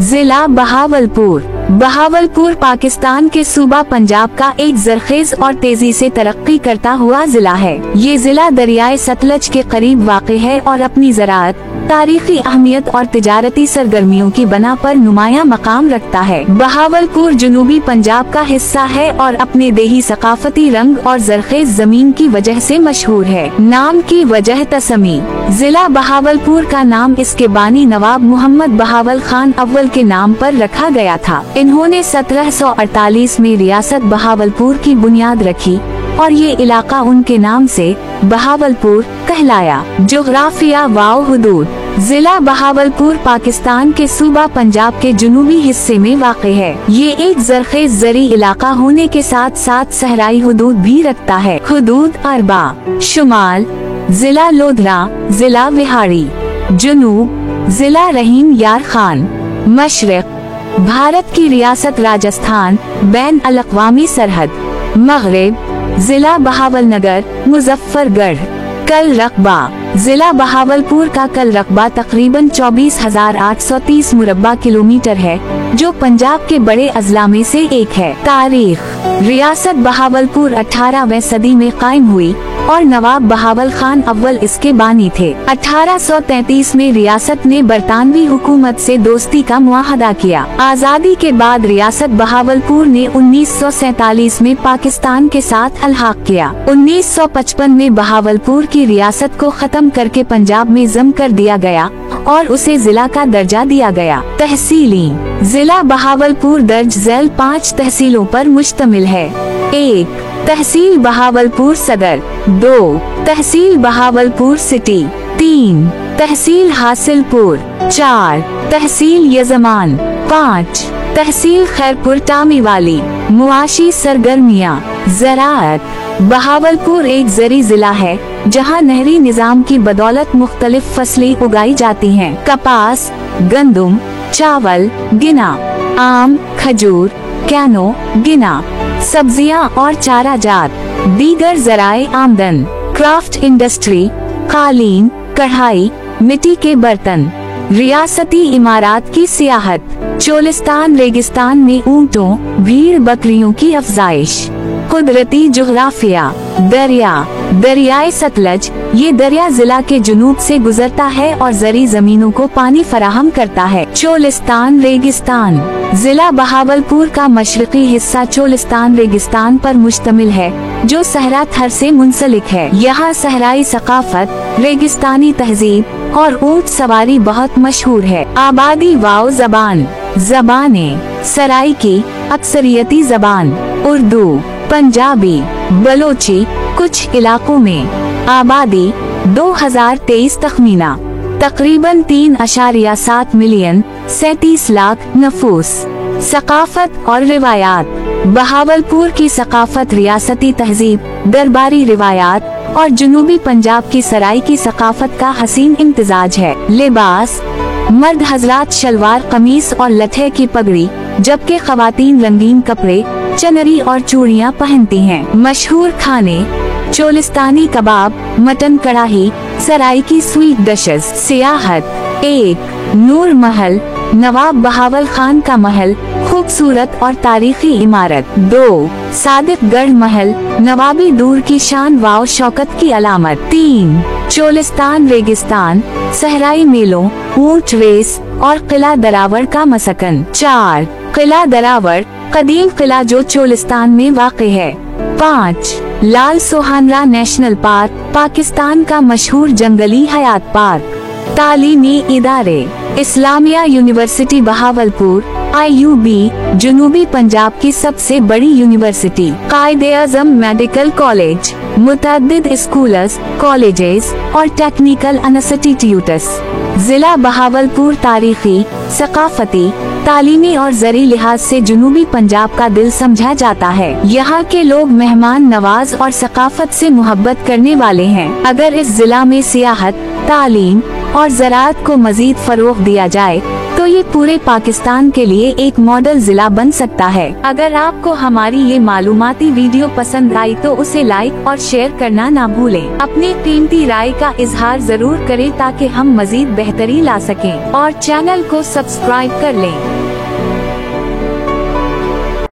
जिला बहावलपुर। बहावलपुर पाकिस्तान के सूबा पंजाब का एक जरखेज और तेजी से तरक्की करता हुआ जिला है। ये जिला दरियाए सतलज के करीब वाक़ है और अपनी ज़राअत, तारीखी अहमियत और तिजारती सरगर्मियों की बना पर नुमाया मकाम रखता है। बहावलपुर जनूबी पंजाब का हिस्सा है और अपने देही सकाफती रंग और जरखेज जमीन की वजह से मशहूर है। नाम की वजह तसमी। जिला बहावलपुर का नाम इसके बानी नवाब मोहम्मद बहावल खान अव्वल के नाम पर रखा गया था। इन्होंने 1748 में रियासत बहावलपुर की बुनियाद रखी और ये इलाका उनके नाम से बहावलपुर कहलाया। जोग्राफिया वाव हुदूद। जिला बहावलपुर पाकिस्तान के सूबा पंजाब के जुनूबी हिस्से में वाक़ है। ये एक जरखेज ज़री इलाका होने के साथ साथ सहराई हुदूद भी रखता है। हुदूद अरबा। शुमाल जिला लोधरा, जिला विहाड़ी। जुनूब जिला रहीम यार खान। मशरिक भारत की रियासत राजस्थान, बैन अल-अक़वामी सरहद। मग़रिब जिला बहावलनगर, मुजफ्फरगढ़। कल रकबा। जिला बहावलपुर का कल रकबा तकरीबन 24,830 मुरब्बा किलोमीटर है, जो पंजाब के बड़े अजला में से एक है। तारीख। रियासत बहावलपुर 18वीं सदी में कायम हुई और नवाब बहावल खान अव्वल इसके बानी थे। 1833 में रियासत ने बरतानवी हुकूमत से दोस्ती का मुआहदा किया। आज़ादी के बाद रियासत बहावलपुर ने 1947 में पाकिस्तान के साथ अलहाक किया। 1955 में बहावलपुर की रियासत को खत्म करके पंजाब में ज़म कर दिया गया और उसे जिला का दर्जा दिया गया। तहसीली। जिला बहावलपुर दर्ज झैल 5 तहसीलों पर मुश्तमिल है। 1 तहसील बहावलपुर सदर। 2 तहसील बहावलपुर सिटी। 3 तहसील हासिलपुर। 4 तहसील यजमान। 5 तहसील खैरपुर टामीवाली। मुआशी सरगर्मियाँ। ज़राअत। बहावलपुर एक ज़री जिला है जहाँ नहरी निज़ाम की बदौलत मुख्तलिफ फसलें उगाई जाती हैं। कपास, गंदुम, चावल, गिना, आम, खजूर, कैनो, गिना, सब्जियां और चारा जात। दीगर ज़राए आमदन, क्राफ्ट इंडस्ट्री, कालीन, कढ़ाई, मिट्टी के बर्तन। रियासती इमारात की सियाहत। चोलिस्तान रेगिस्तान में ऊँटों, भीड़ बकरियों की अफजाइश। कुदरती जुग्राफिया। दरिया। दरियाए सतलज ये दरिया जिला के जुनूब से गुजरता है और ज़री जमीनों को पानी फराहम करता है। चोलिस्तान रेगिस्तान। जिला बहावलपुर का मशरकी हिस्सा चोलिस्तान रेगिस्तान पर मुश्तमिल है, जो सहरा थर से मुंसलिक है। यहाँ सहराई सकाफत, रेगिस्तानी तहजीब और ऊँट सवारी बहुत मशहूर है। आबादी वाव ज़बान। ज़बानें। सराइकी अक्सरियती ज़बान, उर्दू, पंजाबी, बलोची कुछ इलाकों में। आबादी 2023 तखमीना तकरीबन 3.7 मिलियन 37 लाख नफूस। सकाफत और रिवायात। बहावलपुर की सकाफत रियासती तहजीब, दरबारी रिवायात और जुनूबी पंजाब की सराय की सकाफत का हसीन इम्तिजाज है। लिबास। मर्द हजरात शलवार कमीज और लठे की पगड़ी, जबकि खवातीन रंगीन कपड़े, चनरी और चूड़ियाँ पहनती हैं। मशहूर खाने। चोलिस्तानी कबाब, मटन कढ़ाई, सराय की स्वीट डिशेस। सियाहत। 1 नूर महल, नवाब बहावल खान का महल, खूबसूरत और तारीखी इमारत। 2 सादिकगढ़ महल, नवाबी दूर की शान वाव शौकत की अलामत। 3 चोलिस्तान रेगिस्तान, सहराई मेलों, ऊंट रेस और किला दरावड़ का मसकन। 4 किला दरावड़ कदीम किला जो चोलिस्तान में वाक़ है। 5 लाल सोहानरा नेशनल पार्क, पाकिस्तान का मशहूर जंगली हयात पार्क। तालीमी इदारे। इस्लामिया यूनिवर्सिटी बहावलपुर IUB जुनूबी पंजाब की सबसे बड़ी यूनिवर्सिटी। कायदे-ए-आज़म मेडिकल कॉलेज, मुतअद्दिद स्कूल्स, कॉलेजेस और टेक्निकल इंस्टीट्यूट्स। जिला बहावलपुर तारीखी, सकाफती, तालीमी और ज़री लिहाज से जुनूबी पंजाब का दिल समझा जाता है। यहाँ के लोग मेहमान नवाज और सकाफत से मोहब्बत करने वाले हैं। अगर इस जिला में सियाहत, तालीम और ज़राअत को मजीद फरोग़ दिया जाए तो ये पूरे पाकिस्तान के लिए एक मॉडल जिला बन सकता है। अगर आपको हमारी ये मालूमाती वीडियो पसंद आई तो उसे लाइक और शेयर करना ना भूलें। अपनी कीमती राय का इजहार जरूर करें ताकि हम मजीद बेहतरी ला सकें और चैनल को सब्सक्राइब कर लें।